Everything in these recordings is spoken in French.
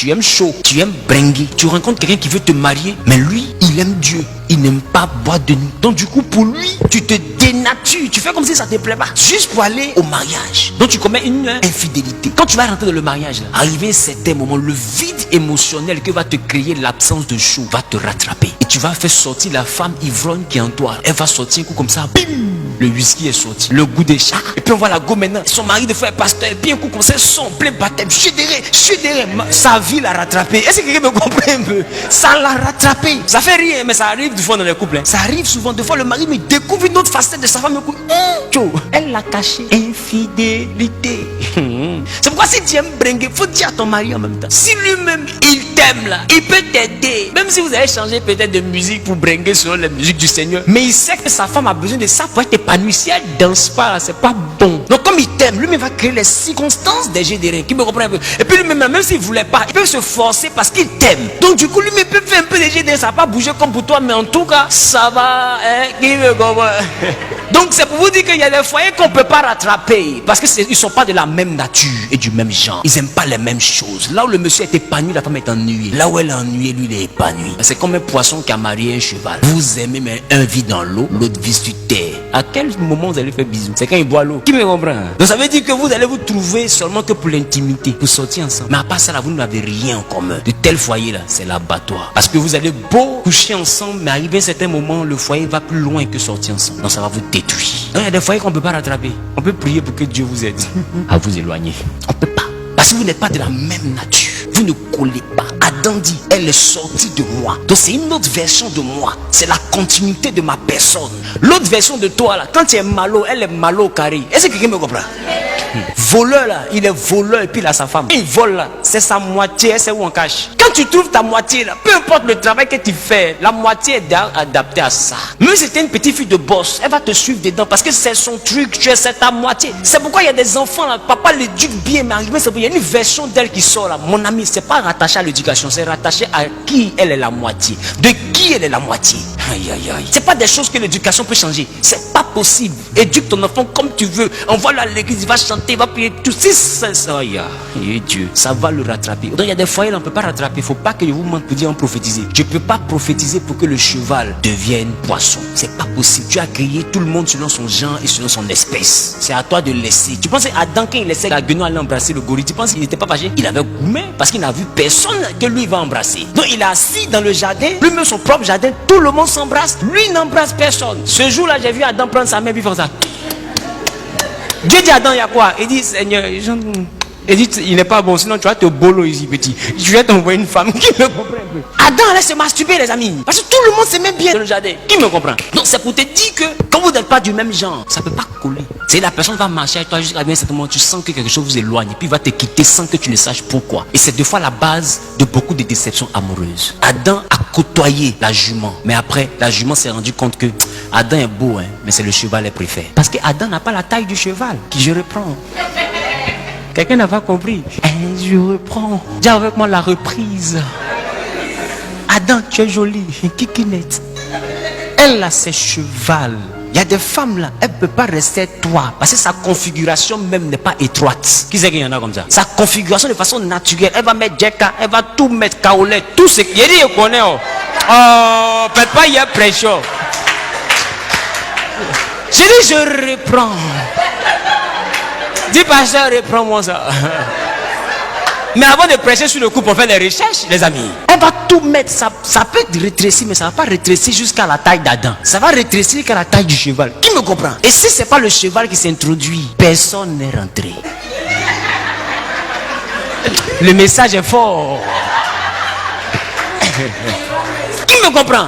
tu aimes chaud, tu aimes bringuer, tu rencontres quelqu'un qui veut te marier, mais lui, il aime Dieu. Il n'aime pas boire de nuit. Donc du coup, pour lui, tu te dénatures. Tu fais comme si ça te plaît pas. Juste pour aller au mariage. Donc tu commets une infidélité. Quand tu vas rentrer dans le mariage, là, arrivé à un certain moment, le vide émotionnel que va te créer l'absence de chaud va te rattraper. Et tu vas faire sortir la femme ivrogne qui est en toi. Elle va sortir un coup comme ça. Bim! Le whisky est sorti. Le goût des chats. Et puis on voit la go maintenant. Son mari de frère pasteur. Et puis un coup comme ça, son plein baptême. Chédéré. Sa vie l'a rattrapé. Est-ce que quelqu'un me comprend un peu? Ça l'a rattrapé. Ça fait rien, mais ça arrive des fois dans les couples. Ça arrive souvent. Des fois, le mari me découvre une autre facette de sa femme. Elle l'a caché. Infidélité. C'est pourquoi si tu aimes bringuer, faut dire à ton mari en même temps. Si lui-même, il t'aime là, il peut t'aider. Même si vous avez changé peut-être de musique pour bringuer selon la musique du Seigneur. Mais il sait que sa femme a besoin de ça pour être épanouie. Si elle danse pas, c'est pas bon. Donc comme il t'aime, lui-même va créer les circonstances des jets de reins. Qui me comprend un peu. Et puis lui-même, même s'il voulait pas, il peut se forcer parce qu'il t'aime. Donc du coup, lui-même peut faire un peu des jets de reins. Ça va pas bouger comme pour toi, mais en tout cas, ça va. Qui me comprend. Donc c'est pour vous dire qu'il y a des foyers qu'on peut pas rattraper. Parce qu'ils sont pas de la même nature et du même genre. Ils aiment pas les mêmes choses. Là où le monsieur est épanoui, la femme est ennuyée. Là où elle est ennuyée, lui il est épanoui. C'est comme un poisson qui a marié un cheval. Vous aimez, mais un vit dans l'eau, l'autre vit sur terre. À quel moment vous allez faire bisous? C'est quand il boit l'eau. Qui me comprend? Donc ça veut dire que vous allez vous trouver seulement que pour l'intimité, pour sortir ensemble. Mais à part ça là, vous n'avez rien en commun. De tel foyer là, c'est l'abattoir. Parce que vous allez beau coucher ensemble, mais arrivé à un certain moment, le foyer va plus loin que sortir ensemble. Donc ça va vous détruire. Donc il y a des foyers qu'on ne peut pas rattraper. On peut prier pour que Dieu vous aide à vous éloigner. On ne peut pas. Parce que vous n'êtes pas de la même nature. Vous ne collez pas. Adam dit, elle est sortie de moi. Donc c'est une autre version de moi. C'est la continuité de ma personne. L'autre version de toi là, quand tu es malo, elle est malo au carré. Est-ce que quelqu'un me comprend? Voleur là, il est voleur et puis il a sa femme. Il vole là, c'est sa moitié, c'est où on cache. Quand tu trouves ta moitié là, peu importe le travail que tu fais, la moitié est adaptée à ça. Même si c'était une petite fille de boss, elle va te suivre dedans parce que c'est son truc, c'est ta moitié. C'est pourquoi il y a des enfants là, papa l'éduque bien, mais il y a une version d'elle qui sort là. Mon ami, c'est pas rattaché à l'éducation, c'est rattaché à qui elle est la moitié. De qui elle est la moitié. Aïe aïe aïe. C'est pas des choses que l'éducation peut changer. C'est pas possible. Éduque ton enfant comme tu veux. Envoie-le à l'église, il va chanter, il va prier tout. Si c'est ça, Dieu, ça va le rattraper. Donc il y a des foyers là, on ne peut pas rattraper. Il ne faut pas que je vous demande pour dire on prophétiser. Je ne peux pas prophétiser pour que le cheval devienne poisson. C'est pas possible. Tu as créé tout le monde selon son genre et selon son espèce. C'est à toi de laisser. Tu penses à Adam quand il laissait la guenon aller embrasser le gorille, tu penses qu'il n'était pas fâché? Il avait gourmet parce qu'il n'a vu personne que lui va embrasser. Donc il est assis dans le jardin, lui-même son propre jardin, tout le monde s'embrasse, lui n'embrasse personne. Ce jour-là, j'ai vu Adam prendre sa main et puis faire ça. Dieu dit à Adam, il y a quoi? Il dit, Seigneur, il dit, il n'est pas bon, sinon tu vas te bolo ici, petit. Je vais t'envoyer une femme qui me comprend un peu. Adam allait se masturber, les amis. Parce que tout le monde s'aimait bien dans le jardin. Qui me comprend? Donc c'est pour te dire que quand vous n'êtes pas du même genre, ça ne peut pas coller. C'est la personne va marcher avec toi jusqu'à un certain moment, tu sens que quelque chose vous éloigne, et puis il va te quitter sans que tu ne saches pourquoi. Et c'est des fois la base de beaucoup de déceptions amoureuses. Adam a côtoyé la jument, mais après, la jument s'est rendu compte que Adam est beau, hein, mais c'est le cheval qu'elle préfère. Parce que Adam n'a pas la taille du cheval, qui je reprends. Quelqu'un n'a pas compris. Je reprends. Dis avec moi la reprise. Adam, tu es jolie. Kikinette. Elle a ses chevals. Il y a des femmes là, elle ne peut pas rester toi. Parce que sa configuration même n'est pas étroite. Qui c'est qu'il y en a comme ça? Sa configuration de façon naturelle. Elle va mettre Jeka, elle va tout mettre Kaolé. Tout ce qu'il y a dit, je connais. Oh, faites pas y a pression. J'ai dit, je reprends. Dis pasteur, reprends-moi ça. Mais avant de prêcher sur le coup pour faire les recherches, les amis, elle va tout mettre. Ça peut être rétréci, mais ça ne va pas rétrécir jusqu'à la taille d'Adam. Ça va rétrécir jusqu'à la taille du cheval. Qui me comprend? Et si ce n'est pas le cheval qui s'introduit, personne n'est rentré. Le message est fort. Qui me comprend?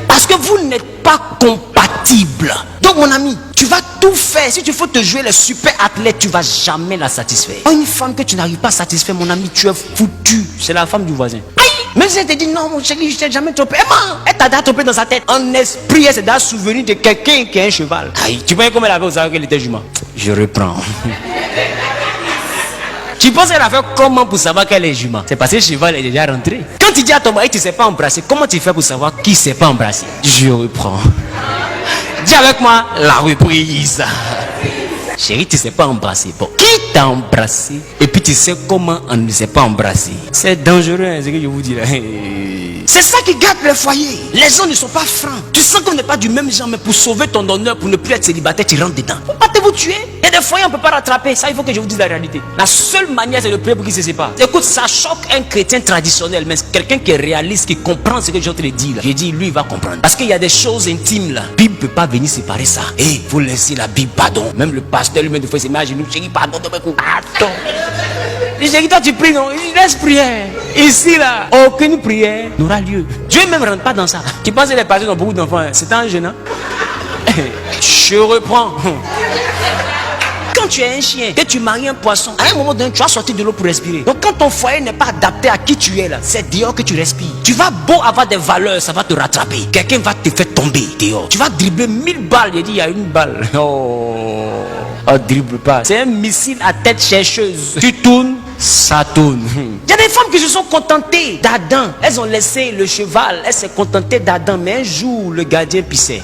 Parce que vous n'êtes pas compatibles. Donc mon ami, tu vas tout faire. Si tu faut te jouer le super athlète, tu ne vas jamais la satisfaire. Une femme que tu n'arrives pas à satisfaire, mon ami, tu es foutu. C'est la femme du voisin. Aïe! Mais si elle te dit non, mon chéri, je t'ai jamais trompé. Elle t'a déjà trompé dans sa tête. En esprit, elle s'est déjà souvenue de quelqu'un qui a un cheval. Aïe, tu vois comment elle avait osé qu'elle était jument? Je reprends. Tu penses qu'elle a fait comment pour savoir qu'elle est jument? C'est parce que le cheval est déjà rentré. Quand tu dis à ton mari tu ne sais pas embrasser, comment tu fais pour savoir qui ne sait pas embrasser? Je reprends. Dis avec moi la reprise. Chérie, tu ne sais pas embrasser. Bon, qui t'a embrassé? Et puis tu sais comment on ne s'est pas embrassé. C'est dangereux, hein, ce que je vous dis là. C'est ça qui gâte le foyer. Les gens ne sont pas francs. Tu sens qu'on n'est pas du même genre, mais pour sauver ton honneur, pour ne plus être célibataire, tu rentres dedans. Faut pas te vous tuer. Il y a des foyers, on ne peut pas rattraper. Ça, il faut que je vous dise la réalité. La seule manière, c'est de prier pour qu'ils se séparent. Écoute, ça choque un chrétien traditionnel, mais quelqu'un qui est réaliste, qui comprend ce que je te le dis là. J'ai dit, lui, il va comprendre. Parce qu'il y a des choses intimes là. La Bible ne peut pas venir séparer ça. Et il faut laisser la Bible, pardon. Même le pasteur lui-même, il faut s'imaginer, chérie, pardon, attends. Chérie, toi, tu pries, non? Laisse prière. Ici, là, aucune prière n'aura lieu. Dieu même ne rentre pas dans ça. Tu penses que les pasteurs ont beaucoup d'enfants? C'est un jeune, hein? Je reprends. Quand tu es un chien, et tu maries un poisson, à un moment donné, tu vas sortir de l'eau pour respirer. Donc quand ton foyer n'est pas adapté à qui tu es là, c'est dehors que tu respires. Tu vas beau avoir des valeurs, ça va te rattraper. Quelqu'un va te faire tomber dehors. Tu vas dribbler 1000 balles. Il dit, il y a une balle. Oh, dribble pas. C'est un missile à tête chercheuse. Tu tournes, ça tourne. Il y a des femmes qui se sont contentées d'Adam. Elles ont laissé le cheval. Elles se contentaient d'Adam. Mais un jour, le gardien pissait.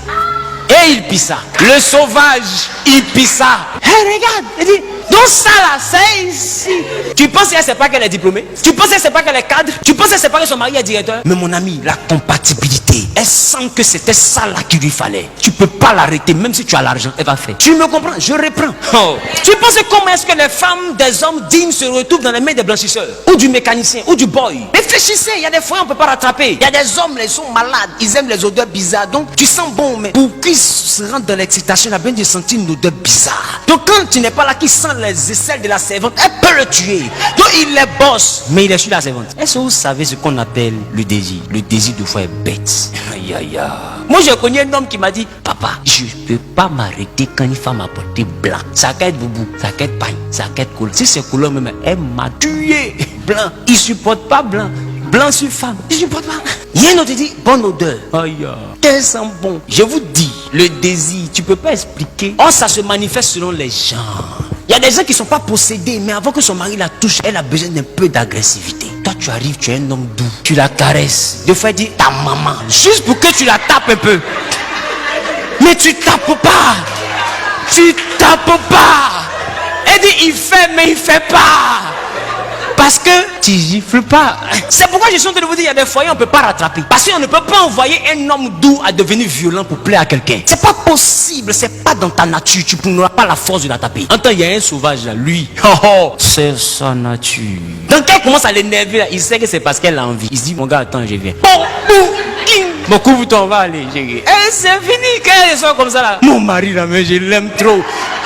Et il pissa. Le sauvage, il pissa. Hey, regarde, il dit, donc ça là, c'est ici. Tu penses qu'elle ne sait pas qu'elle est diplômée? Tu penses qu'elle ne sait pas qu'elle est cadre? Tu penses qu'elle ne sait pas que son mari est directeur? Mais mon ami, la compatibilité, elle sent que c'était ça là qu'il lui fallait. Tu ne peux pas l'arrêter, même si tu as l'argent, elle va faire. Tu me comprends? Je reprends. Oh. Tu penses comment est-ce que les femmes des hommes dignes se retrouvent dans les mains des blanchisseurs? Ou du mécanicien, ou du boy? Réfléchissez, il y a des fois on ne peut pas rattraper. Il y a des hommes, ils sont malades, ils aiment les odeurs bizarres. Donc tu sens bon, mais pour qu'ils se rendent dans l'excitation, il a bien de sentir une odeur bizarre. Donc quand tu n'es pas là, qui sent les aisselles de la servante, elle peut le tuer. Donc il les bosse, mais il est sur la servante. Est-ce que vous savez ce qu'on appelle le désir? Le désir de foi est bête. Aïe aïe aïe. Moi j'ai connu un homme qui m'a dit, papa, je ne peux pas m'arrêter quand une femme a porté blanc. Ça peut être boubou, ça peut être pain, ça peut être couleur. Si c'est couleur même, elle m'a tué. Blanc, il ne supporte pas blanc. Blanc sur femme, il ne supporte pas. Il y a un autre qui dit, bonne odeur. Aïe aïe. Qu'elle sent bon. Je vous dis, le désir, tu ne peux pas expliquer. Oh, ça se manifeste selon les gens. Il y a des gens qui ne sont pas possédés, mais avant que son mari la touche, elle a besoin d'un peu d'agressivité. Toi, tu arrives, tu es un homme doux. Tu la caresses. Des fois, elle dit ta maman. Juste pour que tu la tapes un peu. Mais tu tapes pas. Tu tapes pas. Elle dit il fait, mais il fait pas. Parce que tu gifles pas. C'est pourquoi je suis en train de vous dire, il y a des foyers on ne peut pas rattraper. Parce qu'on ne peut pas envoyer un homme doux à devenir violent pour plaire à quelqu'un. C'est pas possible, c'est pas dans ta nature. Tu n'auras pas la force de la taper. Entends, il y a un sauvage là, lui. C'est sa nature. Donc quand elle commence à l'énerver, il sait que c'est parce qu'elle a envie. Il se dit, mon gars, attends, je viens. Mon couvre-toi, on va aller, chérie. Et c'est fini, qu'elle soit comme ça là. Mon mari là, mais je l'aime trop.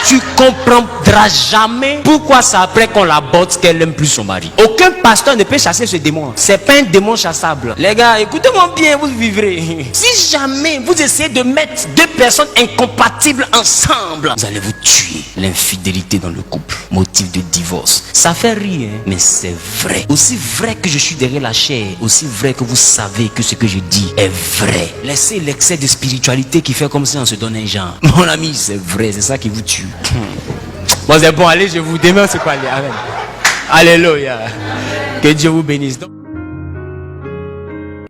Tu comprendras jamais pourquoi c'est après qu'on la botte qu'elle aime plus son mari. Aucun pasteur ne peut chasser ce démon. C'est pas un démon chassable. Les gars, écoutez-moi bien, vous vivrez. Si jamais vous essayez de mettre deux personnes incompatibles ensemble, vous allez vous tuer. L'infidélité dans le couple, motif de divorce. Ça fait rire, hein? Mais c'est vrai. Aussi vrai que je suis derrière la chair, aussi vrai que vous savez que ce que je dis est vrai. Laissez l'excès de spiritualité qui fait comme si on se donne un genre. Mon ami, c'est vrai, c'est ça qui vous tue. Bon, c'est bon, allez, je vous demande c'est quoi aller. Alléluia. Que Dieu vous bénisse.